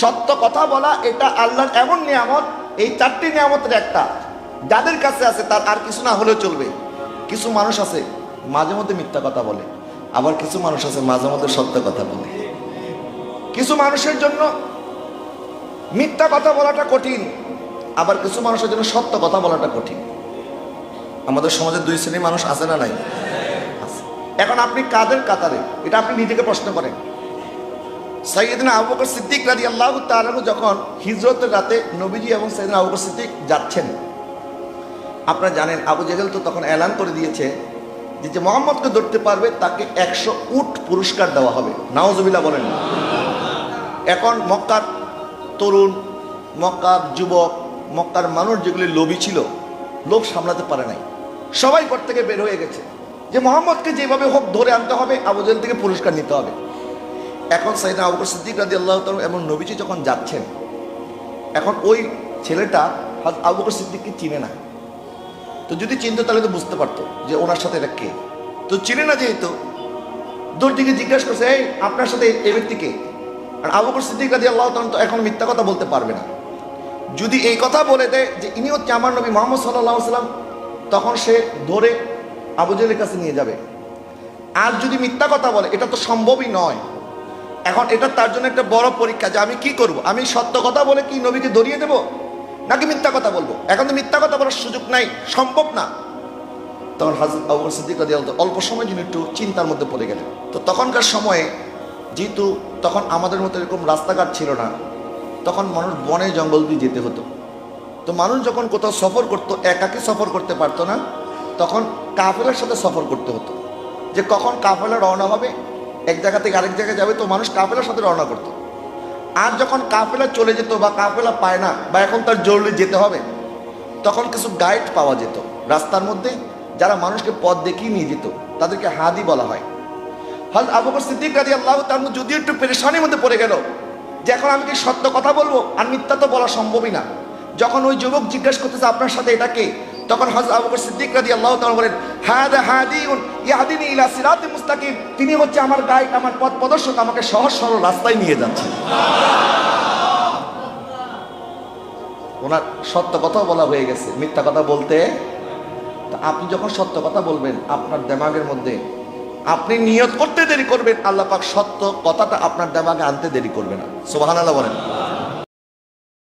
সত্য কথা বলা এটা আল্লাহর এমন নিয়ামত, এই 4টি নিয়ামতের একটা, যাদের কাছে আছে তার আর কিছু না হলেও চলবে। কিছু মানুষ আছে মাঝে মধ্যে মিথ্যা কথা বলে, আবার কিছু মানুষ আছে মাঝে মধ্যে সত্য কথা বলে। কিছু মানুষের জন্য মিথ্যা কথা বলাটা কঠিন, আবার কিছু মানুষের জন্য সত্য কথা বলাটা কঠিন। আমাদের সমাজে 2 শ্রেণীর মানুষ আছে না নাই? এখন আপনি কাদের কাতারে, এটা আপনি নিজেকে প্রশ্ন করেন। সাইয়েদনা আবু বকর সিদ্দিক রাদিয়াল্লাহু তাআলা যখন হিজরতের রাতে নবীজি এবং সাইয়েদনা আবু বকর সিদ্দিক যাচ্ছেন, আপনারা জানেন আবু জেহেল তো তখন এলান করে দিয়েছে যে মুহাম্মদকে ধরতে পারবে তাকে 100 উট পুরস্কার দেওয়া হবে। নাউজুবিল্লাহ বলেন। এখন মক্কার তরুণ, মক্কার যুবক, মক্কার মানুষ যেগুলি লোভী ছিল, লোভ সামলাতে পারে নাই, সবাই ঘর থেকে বের হয়ে গেছে যে মুহাম্মদকে যেভাবে হোক ধরে আনতে হবে, আবু জেহেল থেকে পুরস্কার নিতে হবে। এখন সাইয়েদনা আবু বকর সিদ্দিক রাদিয়াল্লাহু তাআলা এবং নবীজি যখন যাচ্ছেন, এখন ওই ছেলেটা হযরত আবু বকর সিদ্দিককে চিনে না। তো যদি চিনতো তাহলে তো বুঝতে পারতো যে ওনার সাথে এটা কে। তো চিনে না যেহেতু, দূর থেকে জিজ্ঞাসা করছে, এই আপনার সাথে এই ব্যক্তিকে। আর আবু বকর সিদ্দিক রাদিয়াল্লাহু তাআলা তো এখন মিথ্যা কথা বলতে পারবে না। যদি এই কথা বলে দেয় যে ইনি হচ্ছে আমার নবী মুহাম্মদ সাল্লাল্লাহু আলাইহি ওয়াসাল্লাম, তখন সে ধরে আবু জেহেলের কাছে নিয়ে যাবে। আর যদি মিথ্যা কথা বলে, এটা তো সম্ভবই নয়। এখন এটা তার জন্য একটা বড় পরীক্ষা যে আমি কি করব, আমি সত্য কথা বলে কি নবীকে ধরিয়ে দেব নাকি মিথ্যা কথা বলবো। এখন তো মিথ্যা কথা বলার সুযোগ নাই, সম্ভব না। তখন হযরত আবু বকর সিদ্দিক রাদিয়াল্লাহু তাআলা অল্প সময়ের জন্য একটু চিন্তার মধ্যে পড়ে গেলেন। তো তখনকার সময়ে যেহেতু তখন আমাদের মতো এরকম রাস্তাঘাট ছিল না, তখন মানুষ বনে জঙ্গল দিয়ে যেতে হতো। তো মানুষ যখন কোথাও সফর করতো, একাকী সফর করতে পারতো না, তখন কাফেলার সাথে সফর করতে হতো। যে কখন কাফেলা রওনা হবে, এক জায়গা থেকে আরেক জায়গায় যাবে, তো মানুষ কাফেলার সাথে রওনা করতো। আর যখন কাফেলা চলে যেত বা কাফেলা পায় না, বা এখন তার জরুরি যেতে হবে, তখন কিছু গাইড পাওয়া যেত রাস্তার মধ্যে, যারা মানুষকে পথ দেখিয়ে নিয়ে যেত, তাদেরকে হাদি বলা হয়। হযরত আবু বকর সিদ্দিক রাদিয়াল্লাহু তাআলা যদিও একটু পেরেশানির মধ্যে পড়ে গেল যে এখন আমি কি সত্য কথা বলবো, আর মিথ্যা তো বলা সম্ভবই না। যখন ওই যুবক জিজ্ঞাসা করতেছে আপনার সাথে এটা কে, তখন হযরত আবু বকর সিদ্দিক রাদিয়াল্লাহু তাআলা বলেন, হাদা হাদিউন ইয়াহদিনি ইলা সিরাতিল মুস্তাকিম, তিনি হচ্ছে আমার গাইড, আমার পথ প্রদর্শক, আমাকে সহজ সরল রাস্তায় নিয়ে যাচ্ছে। ওনার সত্য কথা বলা হয়ে গেছে, মিথ্যা কথা বলতে। আপনি যখন সত্য কথা বলবেন, আপনার দিমাগের মধ্যে আপনি নিয়ত করতে দেরি করবেন, আল্লাহ পাক সত্য কথাটা আপনার দিমাগে আনতে দেরি করবে না। সুবহানাল্লাহ বলেন।